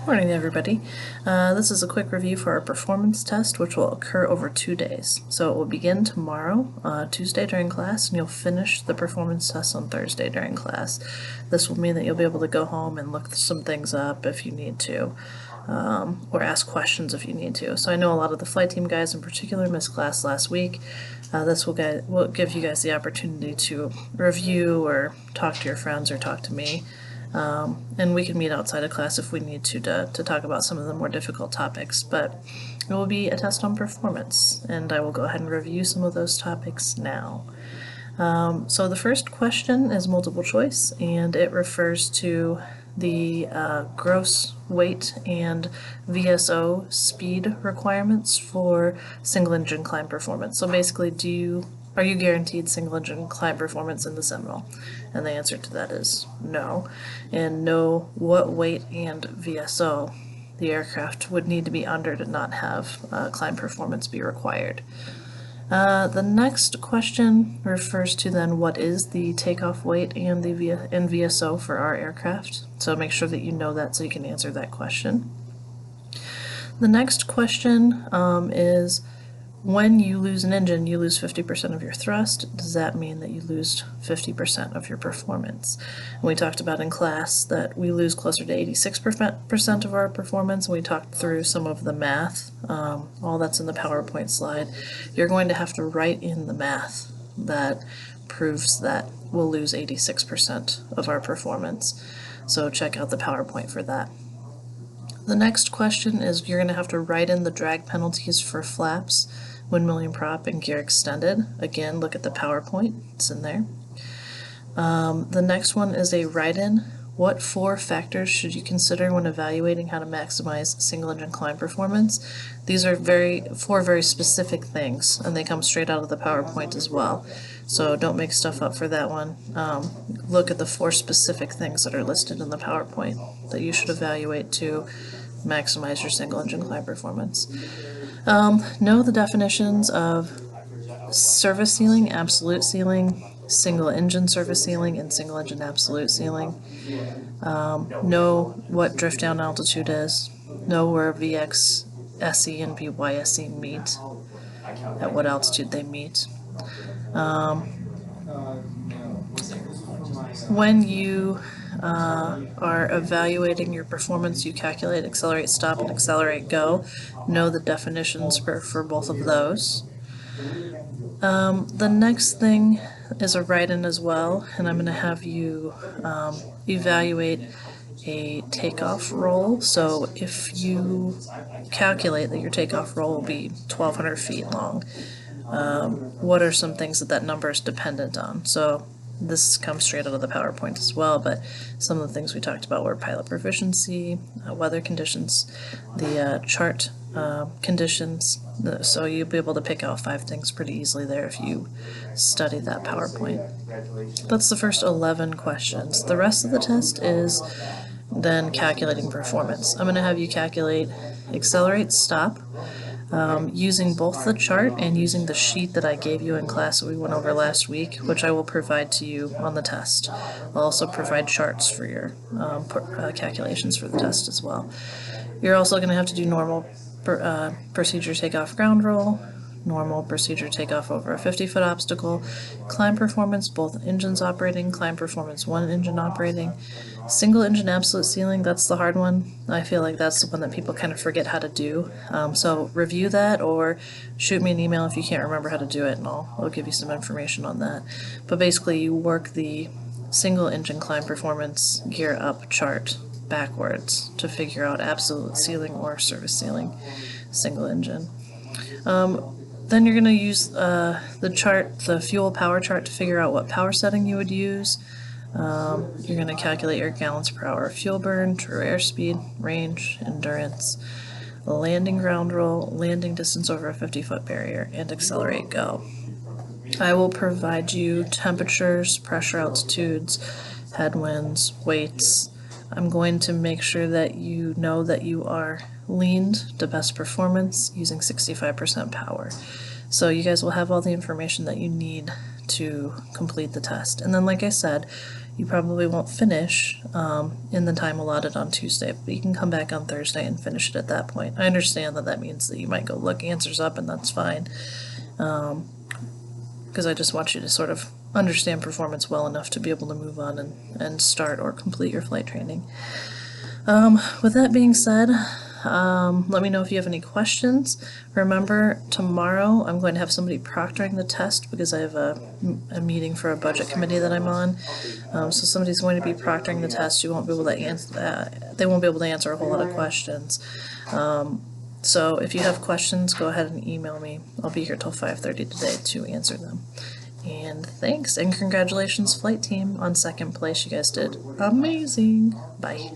Morning, everybody. This is a quick review for our performance test, which will occur over 2 days. So it will begin tomorrow, Tuesday during class, and you'll finish the performance test on Thursday during class. This will mean that you'll be able to go home and look some things up if you need to, or ask questions if you need to. So I know a lot of the flight team guys in particular missed class last week. This will give you guys the opportunity to review or talk to your friends or talk to me. And we can meet outside of class if we need to talk about some of the more difficult topics, but it will be a test on performance, and I will go ahead and review some of those topics now. So the first question is multiple choice, and it refers to the gross weight and VSO speed requirements for single engine climb performance. So basically, are you guaranteed single engine climb performance in the Seminole? And the answer to that is no. And know what weight and VSO the aircraft would need to be under to not have climb performance be required. The next question refers to then what is the takeoff weight and the VSO for our aircraft. So make sure that you know that so you can answer that question. The next question is, when you lose an engine, you lose 50% of your thrust. Does that mean that you lose 50% of your performance? And we talked about in class that we lose closer to 86% of our performance. We talked through some of the math. All that's in the PowerPoint slide. You're going to have to write in the math that proves that we'll lose 86% of our performance. So check out the PowerPoint for that. The next question is, you're going to have to write in the drag penalties for flaps, windmilling prop, and gear extended. Again, look at the PowerPoint, it's in there. The next one is a write-in. What 4 factors should you consider when evaluating how to maximize single engine climb performance? These are 4 very specific things, and they come straight out of the PowerPoint as well. So don't make stuff up for that one. Look at the 4 specific things that are listed in the PowerPoint that you should evaluate to maximize your single engine climb performance. Know the definitions of service ceiling, absolute ceiling, single engine service ceiling, and single engine absolute ceiling. Know what drift down altitude is. Know where VX SE and VYSE meet, at what altitude they meet. When you are evaluating your performance, you calculate accelerate stop and accelerate go. Know the definitions for both of those. The next thing is a write-in as well, and I'm going to have you evaluate a takeoff roll. So if you calculate that your takeoff roll will be 1,200 feet long, what are some things that number is dependent on? So this comes straight out of the PowerPoint as well, but some of the things we talked about were pilot proficiency, weather conditions, the chart conditions. So you'll be able to pick out 5 things pretty easily there if you study that PowerPoint. That's the first 11 questions. The rest of the test is then calculating performance. I'm going to have you calculate accelerate stop, using both the chart and using the sheet that I gave you in class that we went over last week, which I will provide to you on the test. I'll also provide charts for your calculations for the test as well. You're also going to have to do normal procedure takeoff ground roll, normal procedure takeoff over a 50-foot obstacle, climb performance, both engines operating, climb performance, one engine operating, single engine absolute ceiling. That's the hard one. I feel like that's the one that people kind of forget how to do. So review that or shoot me an email if you can't remember how to do it, and I'll give you some information on that. But basically, you work the single engine climb performance gear up chart backwards to figure out absolute ceiling or service ceiling single engine. Then you're going to use the chart, the fuel power chart, to figure out what power setting you would use. You're going to calculate your gallons per hour of fuel burn, true airspeed, range, endurance, landing ground roll, landing distance over a 50-foot barrier, and accelerate go. I will provide you temperatures, pressure altitudes, headwinds, weights. I'm going to make sure that you know that you are leaned to best performance using 65% power. So you guys will have all the information that you need to complete the test. And then, like I said, you probably won't finish in the time allotted on Tuesday, but you can come back on Thursday and finish it at that point. I understand that means that you might go look answers up, and that's fine, because I just want you to sort of understand performance well enough to be able to move on and start or complete your flight training. With that being said, let me know if you have any questions. Remember, tomorrow I'm going to have somebody proctoring the test because I have a meeting for a budget committee that I'm on. So somebody's going to be proctoring the test. You won't be able to answer. They won't be able to answer a whole lot of questions. So if you have questions, go ahead and email me. I'll be here till 5:30 today to answer them. And thanks, and congratulations, flight team, on second place. You guys did amazing. Bye.